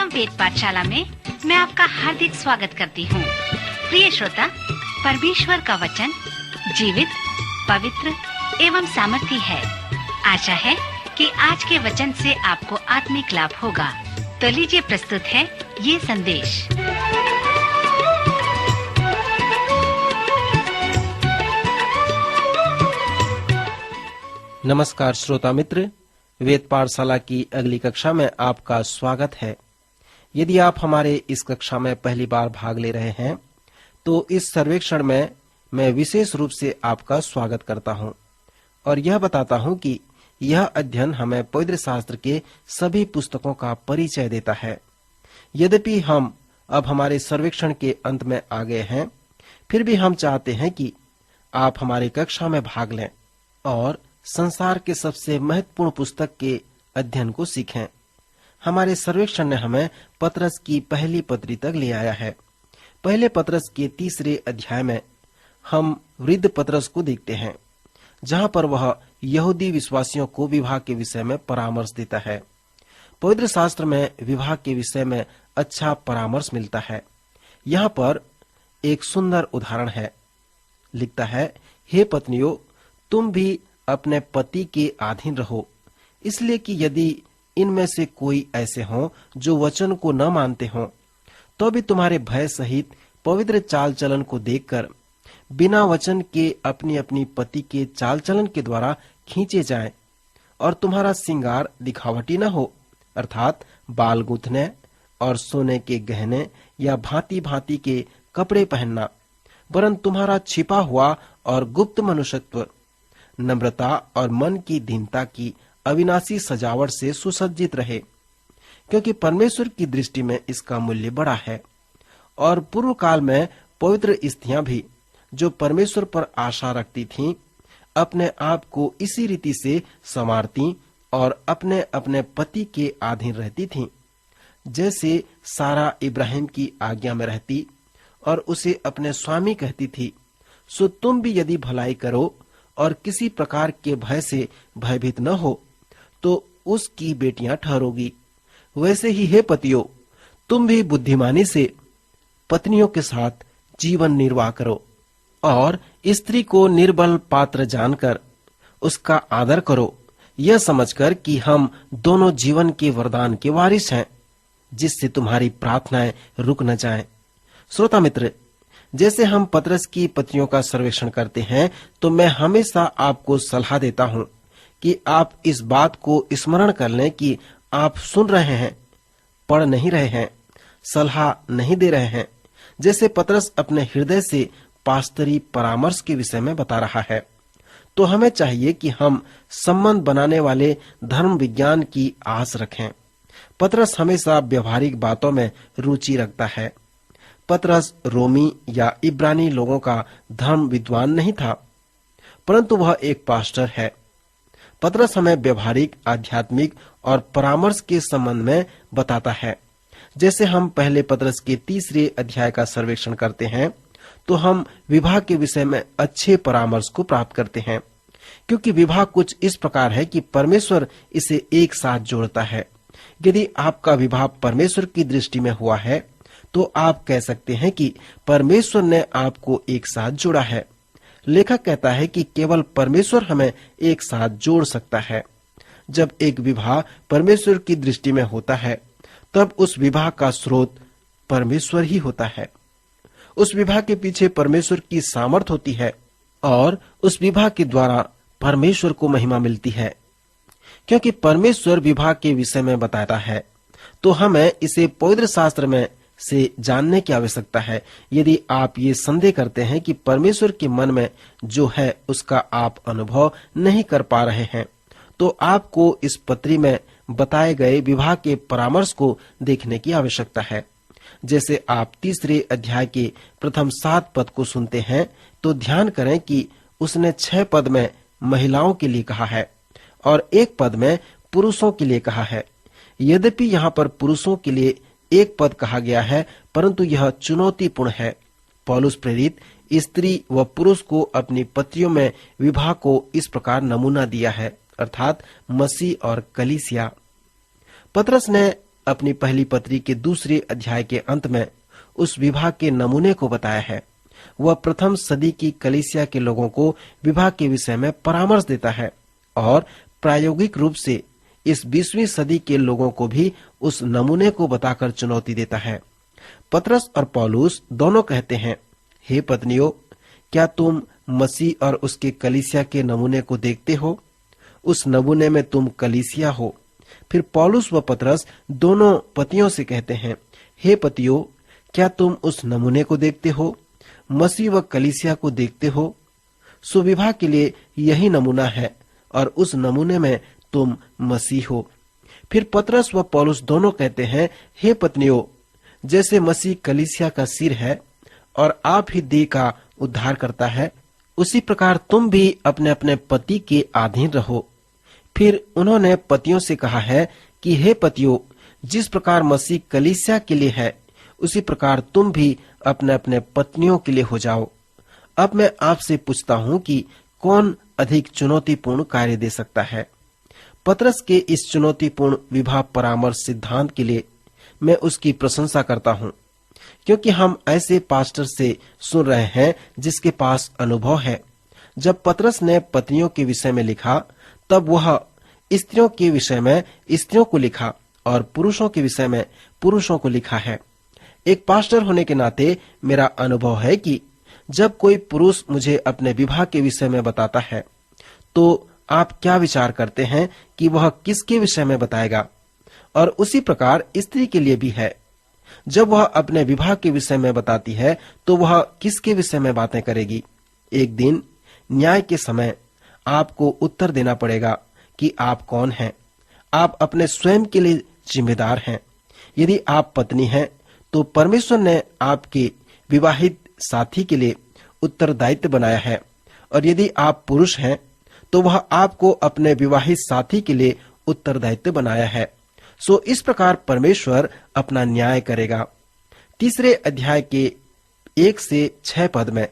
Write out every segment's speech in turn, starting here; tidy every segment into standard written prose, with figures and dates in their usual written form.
कार्यक्रम वेद पाठशाला में मैं आपका हार्दिक स्वागत करती हूँ। प्रिय श्रोता, परमेश्वर का वचन जीवित, पवित्र एवं सामर्थी है। आशा है कि आज के वचन से आपको आत्मिक लाभ होगा। तो लीजिए प्रस्तुत है ये संदेश। नमस्कार श्रोता मित्र, वेद पाठशाला की अगली कक्षा में आपका स्वागत है। यदि आप हमारे इस कक्षा में पहली बार भाग ले रहे हैं तो इस सर्वेक्षण में मैं विशेष रूप से आपका स्वागत करता हूं और यह बताता हूं कि यह अध्ययन हमें पवित्र शास्त्र के सभी पुस्तकों का परिचय देता है। यद्यपि हम अब हमारे सर्वेक्षण के अंत में आ गए हैं, फिर भी हम चाहते हैं कि आप हमारी कक्षा में भाग लें और संसार के सबसे महत्वपूर्ण पुस्तक के अध्ययन को सीखें। हमारे सर्वेक्षण ने हमें पतरस की पहली पत्री तक ले आया है। पहले पतरस के 3 अध्याय में हम वृद्ध पतरस को देखते हैं, जहां पर वह यहूदी विश्वासियों को विवाह के विषय में परामर्श देता है। पवित्र शास्त्र में विवाह के विषय में अच्छा परामर्श मिलता है। यहाँ पर एक सुंदर उदाहरण है। लिखता है, हे पत्नियों, तुम भी अपने पति के अधीन रहो, इसलिए कि यदि इनमें से कोई ऐसे हों जो वचन को न मानते हों, तो भी तुम्हारे भय सहित पवित्र चाल चलन को देखकर बिना वचन के अपनी अपनी पति के चाल चलन के द्वारा खींचे जाएं, और तुम्हारा श्रृंगार दिखावटी न हो, अर्थात बाल गूंथने और सोने के गहने या भांति भांति के कपड़े पहनना, वरन तुम्हारा छिपा हुआ और गुप्त मनुष्यत्व नम्रता और मन की दीनता की अविनाशी सजावट से सुसज्जित रहे, क्योंकि परमेश्वर की दृष्टि में इसका मूल्य बड़ा है। और पूर्व काल में पवित्र स्त्रियां भी जो परमेश्वर पर आशा रखती थीं, अपने आप को इसी रीति से संवारती और अपने अपने पति के अधीन रहती थीं, जैसे सारा इब्राहिम की आज्ञा में रहती और उसे अपने स्वामी कहती थी। सो तुम भी यदि भलाई करो और किसी प्रकार के भय से भयभीत न हो, तो उसकी बेटियां ठहरोगी। वैसे ही हे पतियों, तुम भी बुद्धिमानी से पत्नियों के साथ जीवन निर्वाह करो और स्त्री को निर्बल पात्र जानकर उसका आदर करो, यह समझकर कि हम दोनों जीवन के वरदान के वारिस हैं, जिससे तुम्हारी प्रार्थनाएं रुक न जाएं। श्रोता मित्र, जैसे हम पतरस की पत्नियों का सर्वेक्षण करते हैं, तो मैं हमेशा आपको सलाह देता हूं कि आप इस बात को स्मरण कर लें कि आप सुन रहे हैं, पढ़ नहीं रहे हैं, सलाह नहीं दे रहे हैं। जैसे पतरस अपने हृदय से पास्तरी परामर्श के विषय में बता रहा है, तो हमें चाहिए कि हम संबंध बनाने वाले धर्म विज्ञान की आस रखें। पतरस हमेशा व्यवहारिक बातों में रुचि रखता है। पतरस रोमी या इब्रानी लोगों का धर्म विद्वान नहीं था, परंतु वह एक पास्टर है। पतरस हमें व्यवहारिक, आध्यात्मिक और परामर्श के संबंध में बताता है। जैसे हम पहले पतरस के 3 अध्याय का सर्वेक्षण करते हैं, तो हम विवाह के विषय में अच्छे परामर्श को प्राप्त करते हैं, क्योंकि विवाह कुछ इस प्रकार है कि परमेश्वर इसे एक साथ जोड़ता है। यदि आपका विवाह परमेश्वर की दृष्टि में हुआ है, तो आप कह सकते हैं कि परमेश्वर ने आपको एक साथ जोड़ा है। लेखक कहता है कि केवल परमेश्वर हमें एक साथ जोड़ सकता है। जब एक विवाह परमेश्वर की दृष्टि में होता है, तब उस विवाह का स्रोत परमेश्वर ही होता है। उस विवाह के पीछे परमेश्वर की सामर्थ होती है और उस विवाह के द्वारा परमेश्वर को महिमा मिलती है। क्योंकि परमेश्वर विवाह के विषय में बताता है, तो हमें इसे पवित्र शास्त्र में से जानने की आवश्यकता है। यदि आप ये संदेह करते हैं कि परमेश्वर के मन में जो है उसका आप अनुभव नहीं कर पा रहे हैं, तो आपको इस पत्री में बताए गए विवाह के परामर्श को देखने की आवश्यकता है। जैसे आप 3 अध्याय के प्रथम 7 पद को सुनते हैं, तो ध्यान करें कि उसने 6 पद में महिलाओं के लिए कहा है और 1 पद में पुरुषों के लिए कहा है। यद्यपि यहाँ पर पुरुषों के लिए 1 पद कहा गया है, परंतु यह चुनौतीपूर्ण है। पौलुस प्रेरित स्त्री व पुरुष को अपनी पत्नियों में विवाह को इस प्रकार नमूना दिया है, अर्थात मसीह और कलीसिया। पतरस ने अपनी पहली पत्री के दूसरे अध्याय के अंत में उस विवाह के नमूने को बताया है। वह प्रथम सदी की कलीसिया के लोगों को विवाह के विषय में परामर्श देता है और प्रायोगिक रूप से इस 20वीं सदी के लोगों को भी उस नमूने को बताकर चुनौती देता है। पतरस और पौलुस दोनों कहते हैं, हे पत्नियों, क्या तुम मसीह और उसके कलीसिया के नमूने को देखते हो? उस नमूने में तुम कलीसिया हो। फिर पौलुस व पतरस दोनों पतियों से कहते हैं, हे पतियों, क्या तुम उस नमूने को देखते हो? मसीह व कलीसिया को देखते हो? सुविवाह के लिए यही नमूना है और उस नमूने में तुम मसीह हो। फिर पतरस व पौलुस दोनों कहते हैं, हे पत्नियों, जैसे मसीह कलीसिया का सिर है और आप ही देह का उद्धार करता है, उसी प्रकार तुम भी अपने अपने पति के अधीन रहो। फिर उन्होंने पतियों से कहा है कि हे पतियों, जिस प्रकार मसीह कलीसिया के लिए है, उसी प्रकार तुम भी अपने अपने पत्नियों के लिए हो जाओ। अब मैं आपसे पूछता हूँ कि कौन अधिक चुनौतीपूर्ण कार्य दे सकता है? पतरस के इस चुनौतीपूर्ण विवाह परामर्श सिद्धांत के लिए मैं उसकी प्रशंसा करता हूँ, क्योंकि हम ऐसे पास्टर से सुन रहे हैं जिसके पास अनुभव है। जब पतरस ने पत्नियों के विषय में लिखा, तब वह स्त्रियों के विषय में स्त्रियों को लिखा और पुरुषों के विषय में पुरुषों को लिखा है। एक पास्टर होने के नाते मेरा अनुभव है कि जब कोई पुरुष मुझे अपने विवाह के विषय में बताता है, तो आप क्या विचार करते हैं कि वह किसके विषय में बताएगा? और उसी प्रकार स्त्री के लिए भी है। जब वह अपने विवाह के विषय में बताती है, तो वह किसके विषय में बातें करेगी? एक दिन न्याय के समय आपको उत्तर देना पड़ेगा कि आप कौन हैं। आप अपने स्वयं के लिए जिम्मेदार हैं। यदि आप पत्नी हैं, तो परमेश्वर ने आपके विवाहित साथी के लिए उत्तरदायित्व बनाया है, और यदि आप पुरुष हैं, तो वह आपको अपने विवाहित साथी के लिए उत्तरदायित्व बनाया है। सो इस प्रकार परमेश्वर अपना न्याय करेगा। तीसरे अध्याय के 1 से 6 पद में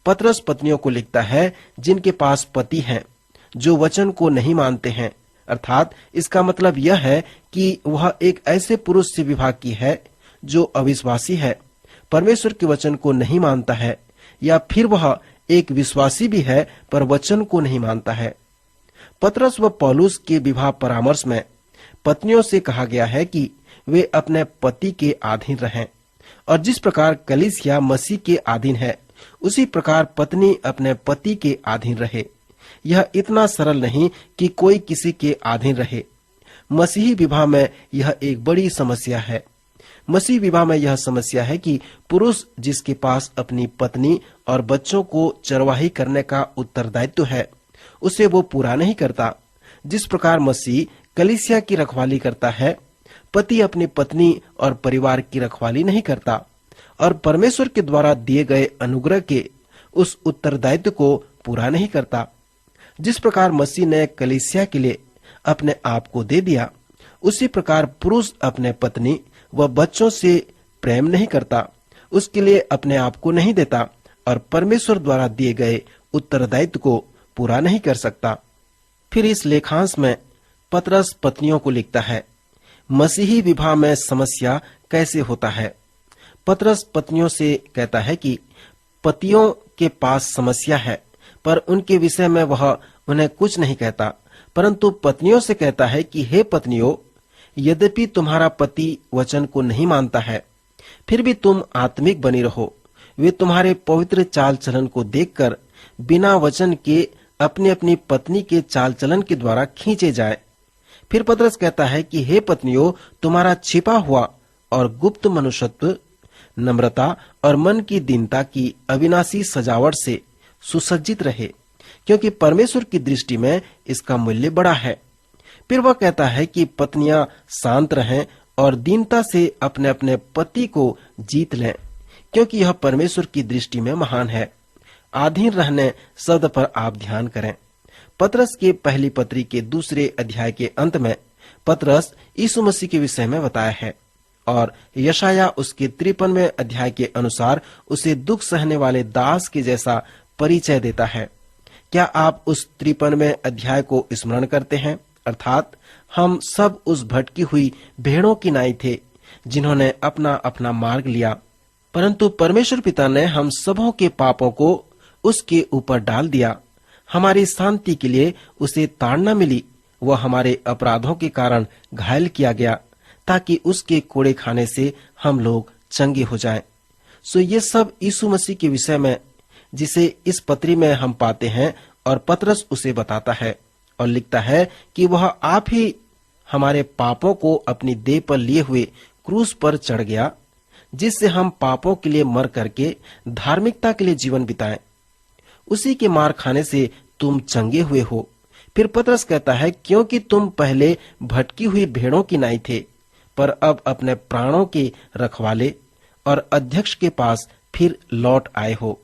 पतरस पत्नियों को लिखता है जिनके पास पति हैं जो वचन को नहीं मानते हैं, अर्थात इसका मतलब यह है कि वह एक ऐसे पुरुष से विवाह की है जो अविश्वासी है, परमेश्वर के वचन को नहीं मानता है, या फिर वह एक विश्वासी भी है पर वचन को नहीं मानता है। पतरस व पौलुस के विवाह परामर्श में पत्नियों से कहा गया है कि वे अपने पति के अधीन रहें, और जिस प्रकार कलीसिया मसीह के अधीन है, उसी प्रकार पत्नी अपने पति के अधीन रहे। यह इतना सरल नहीं कि कोई किसी के अधीन रहे। मसीही विवाह में यह एक बड़ी समस्या है। मसीह विवाह में यह समस्या है कि पुरुष जिसके पास अपनी पत्नी और बच्चों को चरवाही करने का उत्तरदायित्व है, उसे वो पूरा नहीं करता। जिस प्रकार मसीह कलीसिया की रखवाली करता है, पति अपनी पत्नी और परिवार की रखवाली नहीं करता और परमेश्वर के द्वारा दिए गए अनुग्रह के उस उत्तरदायित्व को पूरा नहीं करता। जिस प्रकार मसीह ने कलीसिया के लिए अपने आप को दे दिया, उसी प्रकार पुरुष अपने पत्नी व बच्चों से प्रेम नहीं करता, उसके लिए अपने आप को नहीं देता और परमेश्वर द्वारा दिए गए उत्तरदायित्व को पूरा नहीं कर सकता। फिर इस लेखांश में पतरस पत्नियों को लिखता है, मसीही विवाह में समस्या कैसे होता है। पतरस पत्नियों से कहता है कि पतियों के पास समस्या है, पर उनके विषय में वह उन्हें कुछ नहीं कहता, परंतु पत्नियों से कहता है कि हे पत्नियों, यद्यपि तुम्हारा पति वचन को नहीं मानता है, फिर भी तुम आत्मिक बनी रहो। वे तुम्हारे पवित्र चाल चलन को देखकर बिना वचन के अपनी अपनी पत्नी के चाल चलन के द्वारा खींचे जाए। फिर पतरस कहता है कि हे पत्नियों, तुम्हारा छिपा हुआ और गुप्त मनुष्यत्व नम्रता और मन की दीनता की अविनाशी सजावट से सुसज्जित रहे, क्योंकि परमेश्वर की दृष्टि में इसका मूल्य बड़ा है। फिर वह कहता है कि पत्नियां शांत रहें और दीनता से अपने अपने पति को जीत लें, क्योंकि यह परमेश्वर की दृष्टि में महान है। अधीन रहने शब्द पर आप ध्यान करें। पतरस के पहली पत्री के दूसरे अध्याय के अंत में पतरस यीशु मसीह के विषय में बताया है, और यशाया उसके 53वें अध्याय के अनुसार उसे दुख सहने वाले दास के जैसा परिचय देता है। क्या आप उस 53वें अध्याय को स्मरण करते हैं, अर्थात हम सब उस भटकी हुई भेड़ों की नाई थे जिन्होंने अपना अपना मार्ग लिया, परंतु परमेश्वर पिता ने हम सबों के पापों को उसके ऊपर डाल दिया। हमारी शांति के लिए उसे ताड़ना मिली, वह हमारे अपराधों के कारण घायल किया गया ताकि उसके कोड़े खाने से हम लोग चंगे हो जाएं। सो ये सब यीशु मसीह के विषय में जिसे इस पत्री में हम पाते हैं, और पतरस उसे बताता है और लिखता है कि वह आप ही हमारे पापों को अपनी देह पर लिए हुए क्रूस पर चढ़ गया, जिससे हम पापों के लिए मर करके धार्मिकता के लिए जीवन बिताएं। उसी के मार खाने से तुम चंगे हुए हो। फिर पतरस कहता है, क्योंकि तुम पहले भटकी हुई भेड़ों की नाई थे, पर अब अपने प्राणों के रखवाले और अध्यक्ष के पास फिर लौट आए हो।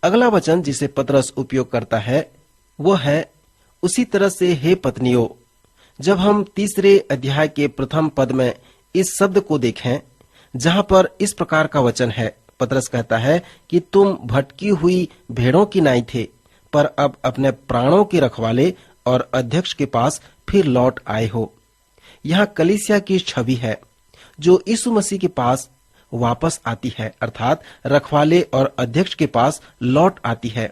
अगला वचन जिसे पतरस उपयोग करता है वो है, उसी तरह से हे पत्नियों। जब हम 3 अध्याय के प्रथम पद में इस शब्द को देखें, जहां पर इस प्रकार का वचन है, पतरस कहता है कि तुम भटकी हुई भेड़ों की नाई थे, पर अब अपने प्राणों के रखवाले और अध्यक्ष के पास फिर लौट आए हो। यहाँ कलीसिया की छवि है जो यीशु मसीह के पास वापस आती है, अर्थात रखवाले और अध्यक्ष के पास लौट आती है।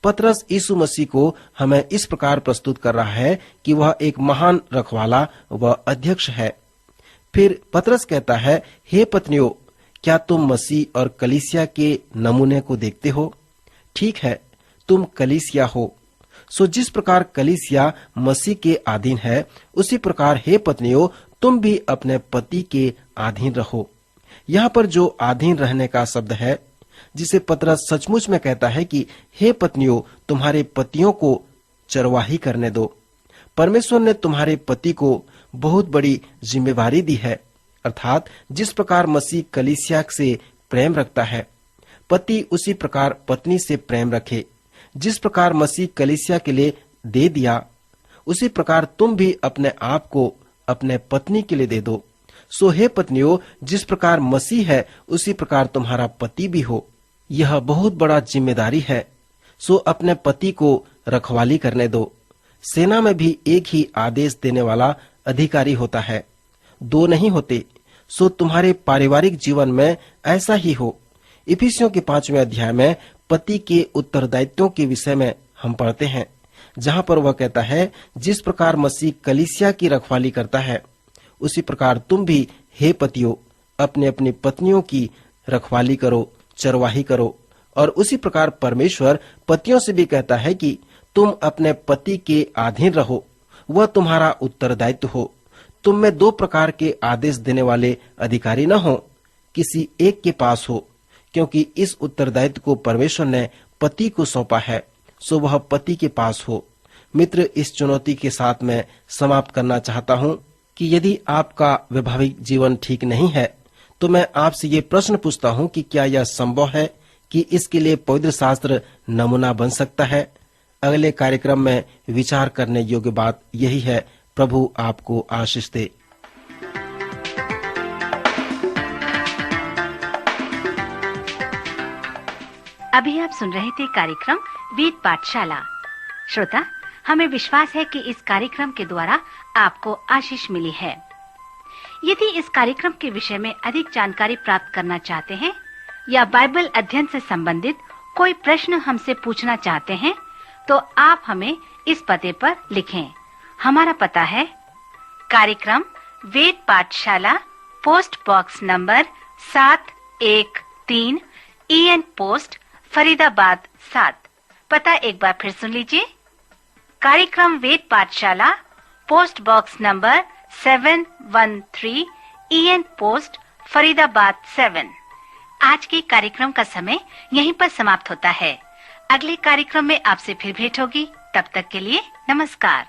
पतरस यीशु मसीह को हमें इस प्रकार प्रस्तुत कर रहा है कि वह एक महान रखवाला व अध्यक्ष है। फिर पतरस कहता है, हे पत्नियों, क्या तुम मसीह और कलीसिया के नमूने को देखते हो? ठीक है, तुम कलीसिया हो। सो जिस प्रकार कलीसिया मसीह के अधीन है, उसी प्रकार हे पत्नियों, तुम भी अपने पति के अधीन रहो। यहाँ पर जो अधीन रहने का शब्द है, जिसे पतरस सचमुच में कहता है कि हे पत्नियों, तुम्हारे पतियों को चरवाही करने दो। परमेश्वर ने तुम्हारे पति को बहुत बड़ी जिम्मेवारी दी है, अर्थात जिस प्रकार मसीह कलीसिया से प्रेम रखता है, पति उसी प्रकार पत्नी से प्रेम रखे। जिस प्रकार मसीह कलीसिया के लिए दे दिया, उसी प्रकार तुम भी अपने आप को अपने पत्नी के लिए दे दो। सो हे पत्नियों, जिस प्रकार मसीह है उसी प्रकार तुम्हारा पति भी हो। यह बहुत बड़ा जिम्मेदारी है। सो अपने पति को रखवाली करने दो। सेना में भी एक ही आदेश देने वाला अधिकारी होता है, 2 नहीं होते। सो तुम्हारे पारिवारिक जीवन में ऐसा ही हो। इफिसियों के 5वें अध्याय में पति के उत्तरदायित्वों के विषय में हम पढ़ते हैं, जहाँ पर वह कहता है, जिस प्रकार मसीह कलीसिया की रखवाली करता है, उसी प्रकार तुम भी हे पतियों अपने अपनी पत्नियों की रखवाली करो, चरवाही करो। और उसी प्रकार परमेश्वर पतियों से भी कहता है कि तुम अपने पति के अधीन रहो, वह तुम्हारा उत्तरदायित्व हो। तुम में 2 प्रकार के आदेश देने वाले अधिकारी न हो, किसी एक के पास हो, क्योंकि इस उत्तरदायित्व को परमेश्वर ने पति को सौंपा है, सो वह पति के पास हो। मित्र, इस चुनौती के साथ मैं समाप्त करना चाहता हूँ कि यदि आपका वैवाहिक जीवन ठीक नहीं है, तो मैं आपसे ये प्रश्न पूछता हूँ कि क्या यह संभव है कि इसके लिए पवित्र शास्त्र नमूना बन सकता है? अगले कार्यक्रम में विचार करने योग्य बात यही है। प्रभु आपको आशीष दे। अभी आप सुन रहे थे कार्यक्रम वेद पाठशाला। श्रोता, हमें विश्वास है कि इस कार्यक्रम के द्वारा आपको आशीष मिली है। यदि इस कार्यक्रम के विषय में अधिक जानकारी प्राप्त करना चाहते हैं या बाइबल अध्ययन से संबंधित कोई प्रश्न हमसे पूछना चाहते हैं, तो आप हमें इस पते पर लिखें। हमारा पता है कार्यक्रम वेद पाठशाला, post box number 713, EN post, Faridabad 7। पता एक बार फिर सुन लीजिए। कार्यक्रम वेद पाठशाला, post box number 713, EN post, Faridabad 7। आज के कार्यक्रम का समय यहीं पर समाप्त होता है। अगले कार्यक्रम में आपसे फिर भेंट होगी। तब तक के लिए नमस्कार।